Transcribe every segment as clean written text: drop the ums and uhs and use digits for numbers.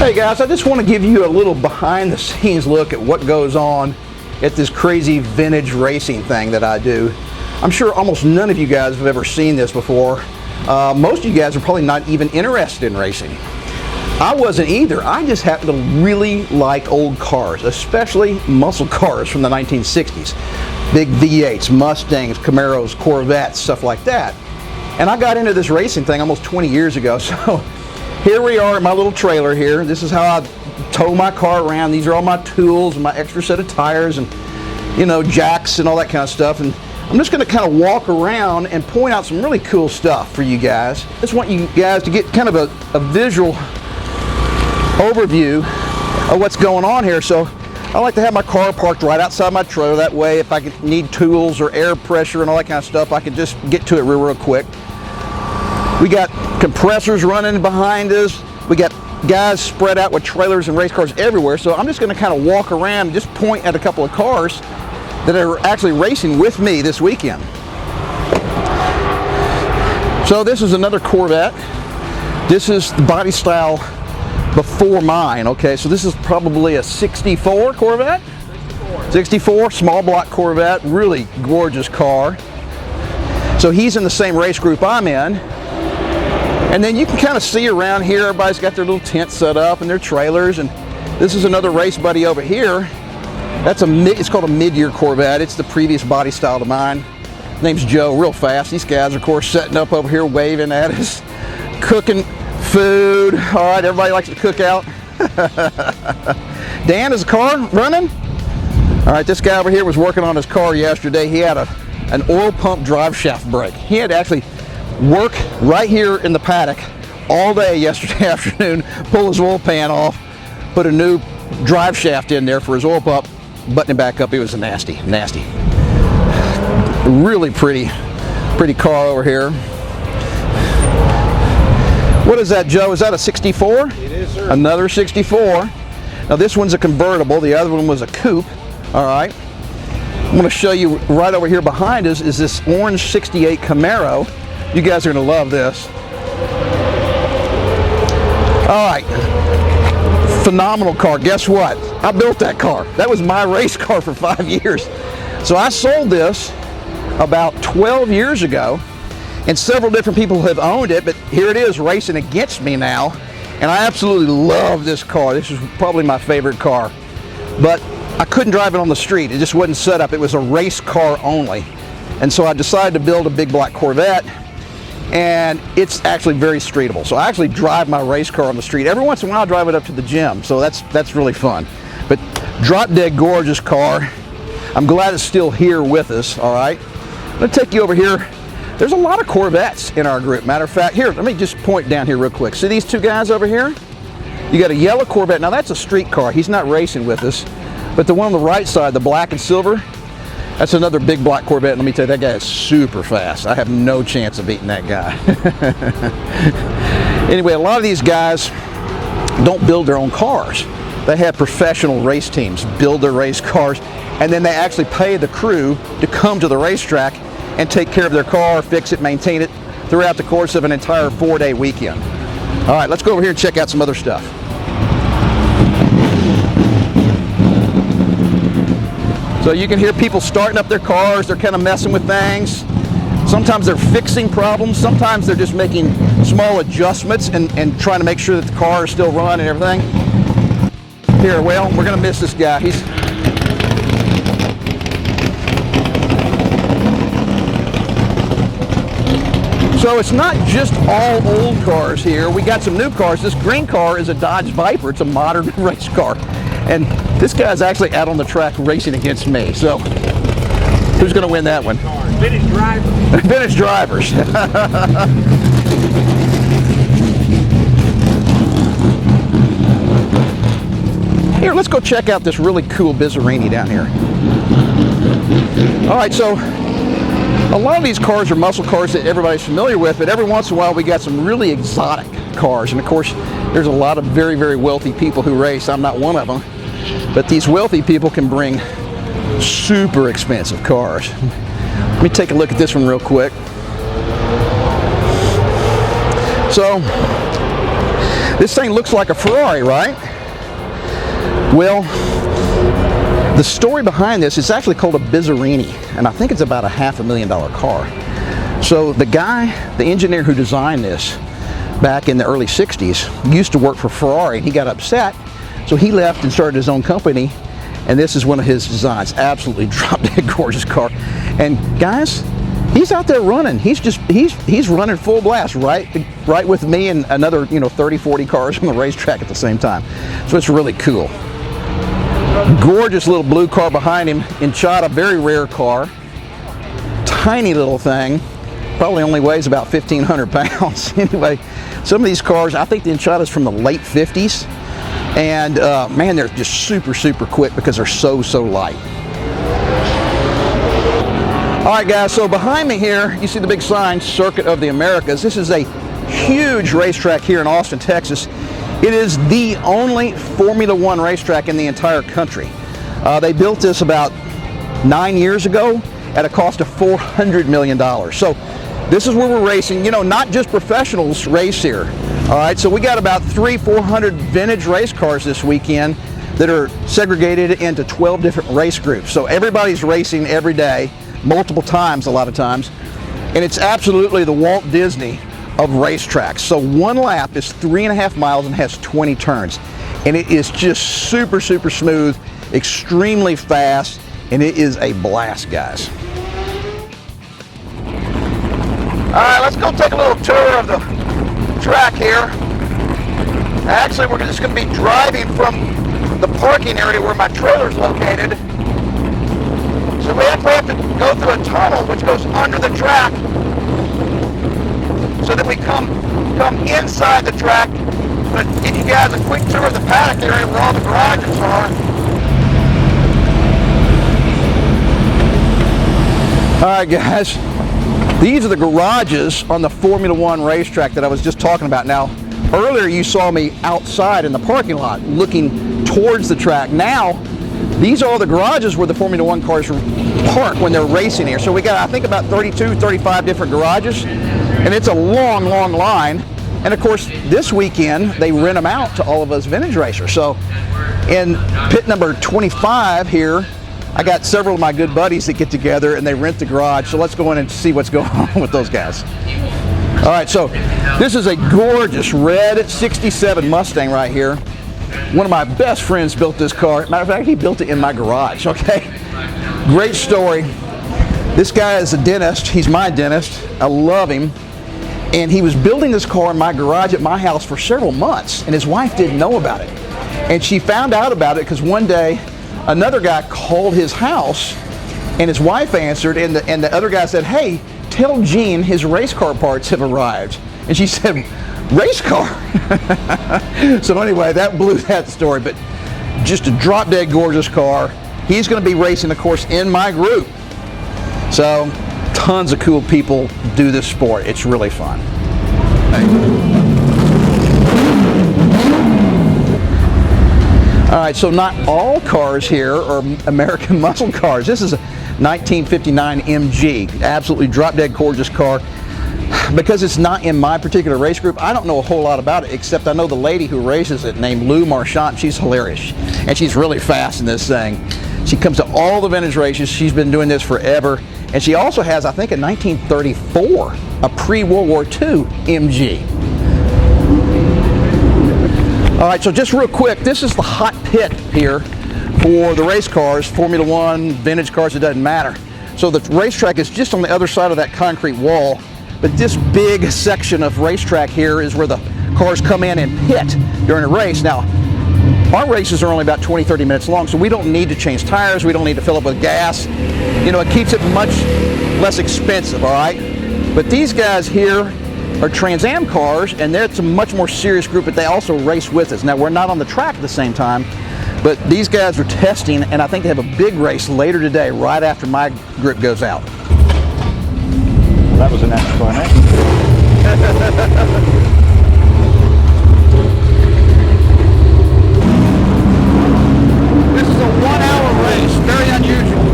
Hey guys, I just want to give you a little behind the scenes look at what goes on at this crazy vintage racing thing that I do. I'm sure almost none of you guys have ever seen this before. Most of you guys are probably not even interested in racing. I wasn't either. I just happen to really like old cars, especially muscle cars from the 1960s. Big V8s, Mustangs, Camaros, Corvettes, stuff like that. And I got into this racing thing almost 20 years ago. So here we are in my little trailer here. This is how I tow my car around. These are all my tools and my extra set of tires and, you know, jacks and all that kind of stuff. And I'm just going to kind of walk around and point out some really cool stuff for you guys. I just want you guys to get kind of a visual overview of what's going on here. So I like to have my car parked right outside my trailer. That way, if I need tools or air pressure and all that kind of stuff, I can just get to it real quick. We got compressors running behind us. We got guys spread out with trailers and race cars everywhere. So I'm just going to kind of walk around and just point at a couple of cars that are actually racing with me this weekend. So this is another Corvette. This is the body style before mine. Okay, so this is probably a 64 Corvette. 64, small block Corvette, really gorgeous car. So he's in the same race group I'm in. And then you can kind of see around here, everybody's got their little tent set up and their trailers. And this is another race buddy over here. It's called a mid-year Corvette. It's the previous body style to mine. His name's Joe, real fast. These guys are, of course, setting up over here, waving at us, cooking food. All right, everybody likes to cook out. Dan, is the car running? All right, this guy over here was working on his car yesterday. He had an oil pump drive shaft break. He had to actually work right here in the paddock all day yesterday afternoon, pull his oil pan off, put a new drive shaft in there for his oil pump, button it back up. It was a nasty. Really pretty car over here. What is that, Joe? Is that a 64? It is, sir. Another 64. Now this one's a convertible. The other one was a coupe. All right. I'm going to show you right over here behind us is this orange 68 Camaro. You guys are going to love this. All right. Phenomenal car. Guess what? I built that car. That was my race car for 5 years. So I sold this about 12 years ago, and several different people have owned it, but here it is racing against me now, and I absolutely love this car. This is probably my favorite car, but I couldn't drive it on the street. It just wasn't set up. It was a race car only, and so I decided to build a big black Corvette, and it's actually very streetable. So I actually drive my race car on the street. Every once in a while I drive it up to the gym, so that's really fun. But drop dead gorgeous car. I'm glad it's still here with us. All right, I'm gonna take you over here. There's a lot of Corvettes in our group. Matter of fact, here, let me just point down here real quick. See these two guys over here? You got a yellow Corvette. Now that's a street car. He's not racing with us. But the one on the right side, the black and silver, that's another big black Corvette. Let me tell you, that guy is super fast. I have no chance of beating that guy. Anyway, a lot of these guys don't build their own cars. They have professional race teams build their race cars, and then they actually pay the crew to come to the racetrack and take care of their car, fix it, maintain it throughout the course of an entire 4-day weekend. All right, let's go over here and check out some other stuff. So you can hear people starting up their cars. They're kind of messing with things. Sometimes they're fixing problems. Sometimes they're just making small adjustments and trying to make sure that the car is still running and everything. Here, well, we're gonna miss this guy. So it's not just all old cars here. We got some new cars. This green car is a Dodge Viper. It's a modern race car. And this guy's actually out on the track racing against me. So who's going to win that one? Vintage drivers. Vintage drivers. Here, let's go check out this really cool Bizzarini down here. All right, so a lot of these cars are muscle cars that everybody's familiar with, but every once in a while we got some really exotic cars. And of course, there's a lot of very, very wealthy people who race. I'm not one of them. But these wealthy people can bring super expensive cars. Let me take a look at this one real quick. So This thing looks like a Ferrari, right? Well, the story behind this is actually called a Bizzarini, and I think it's about a $500,000 car. So the guy, the engineer who designed this back in the early 60s, used to work for Ferrari, and he got upset, so he left and started his own company, and this is one of his designs. Absolutely drop-dead gorgeous car. And guys, he's out there running. He's running full blast right with me and another 30, 40 cars on the racetrack at the same time. So it's really cool. Gorgeous little blue car behind him. Enchata, very rare car. Tiny little thing. Probably only weighs about 1,500 pounds. Anyway, some of these cars, I think the Enchata's from the late 50s. And man, they're just super, super quick because they're so light. All right, guys, so behind me here, you see the big sign, Circuit of the Americas. This is a huge racetrack here in Austin, Texas. It is the only Formula One racetrack in the entire country. They built this about 9 years ago at a cost of $400 million. So this is where we're racing. You know, not just professionals race here. All right, so we got about 300-400 vintage race cars this weekend that are segregated into 12 different race groups. So everybody's racing every day, multiple times a lot of times, and it's absolutely the Walt Disney of racetracks. So one lap is 3.5 miles and has 20 turns, and it is just super smooth, extremely fast, and it is a blast, guys. All right, let's go take a little tour of the track here. Actually, we're just going to be driving from the parking area where my trailer is located. So we actually have to go through a tunnel which goes under the track, so that we come inside the track. But give you guys a quick tour of the paddock area where all the garages are. All right, guys, these are the garages on the Formula One racetrack that I was just talking about. Now, earlier you saw me outside in the parking lot looking towards the track. Now, these are all the garages where the Formula One cars park when they're racing here. So we got, I think, about 32, 35 different garages, and it's a long line. And of course, this weekend, they rent them out to all of us vintage racers. So in pit number 25 here, I got several of my good buddies that get together and they rent the garage. So let's go in and see what's going on with those guys. All right, so this is a gorgeous red 67 Mustang right here. One of my best friends built this car. Matter of fact, he built it in my garage, okay? Great story. This guy is a dentist. He's my dentist. I love him. And he was building this car in my garage at my house for several months, and his wife didn't know about it. And she found out about it because one day another guy called his house, and his wife answered, and the other guy said, "Hey, tell Gene his race car parts have arrived." And she said, "Race car?" So anyway, that blew that story, but just a drop dead gorgeous car. He's going to be racing, of course, in my group. So tons of cool people do this sport. It's really fun. All right, so not all cars here are American muscle cars. This is a 1959 MG, absolutely drop dead gorgeous car. Because it's not in my particular race group, I don't know a whole lot about it, except I know the lady who races it named Lou Marchant. She's hilarious, and she's really fast in this thing. She comes to all the vintage races. She's been doing this forever, and she also has, I think, a 1934, a pre-World War II MG. All right, so just real quick, this is the hot pit here for the race cars, Formula One, vintage cars, it doesn't matter. So the racetrack is just on the other side of that concrete wall. But this big section of racetrack here is where the cars come in and pit during a race. Now, our races are only about 20-30 minutes long, so we don't need to change tires, we don't need to fill up with gas. You know, it keeps it much less expensive, all right? But these guys here are Trans Am cars, and it's a much more serious group, but they also race with us. Now, we're not on the track at the same time, but these guys are testing, and I think they have a big race later today, right after my group goes out. That was an explanation. This is a 1-hour race, very unusual.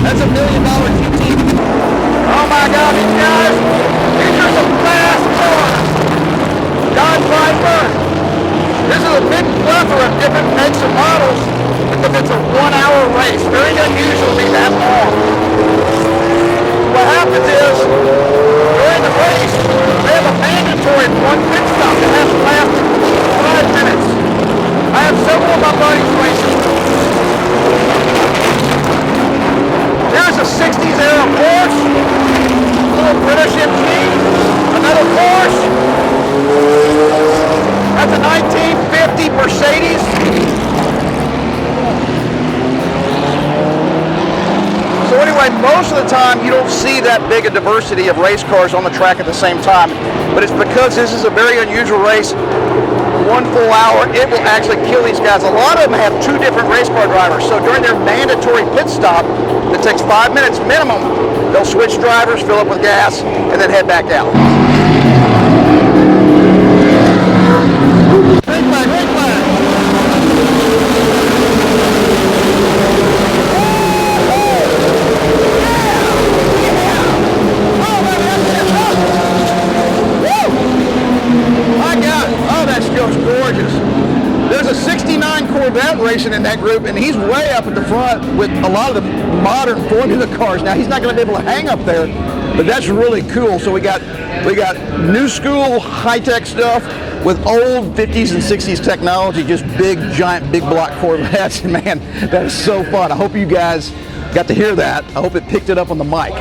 That's $1 million GT. Oh my God, these guys, these are some fast cars. are of different makes and models because it's a 1-hour race. Very unusual to be that long. What happens is, during the race, they have a mandatory one pit stop that has to last 5 minutes. I have several of my buddies racing. There's a 60s era Porsche, a little British MG, another Porsche. That's a 1950 Mercedes. So anyway, most of the time you don't see that big a diversity of race cars on the track at the same time, but it's because this is a very unusual race. 1 full hour, it will actually kill these guys. A lot of them have 2 different race car drivers, so during their mandatory pit stop that takes 5 minutes minimum, they'll switch drivers, fill up with gas, and then head back out. Green flag, green flag. Goes gorgeous. There's a 69 Corvette racing in that group, and he's way up at the front with a lot of the modern Formula cars. Now he's not going to be able to hang up there, but that's really cool. So we got new school high-tech stuff with old 50s and 60s technology, just big, giant, big block Corvettes. And man, that is so fun. I hope you guys got to hear that. I hope it picked it up on the mic.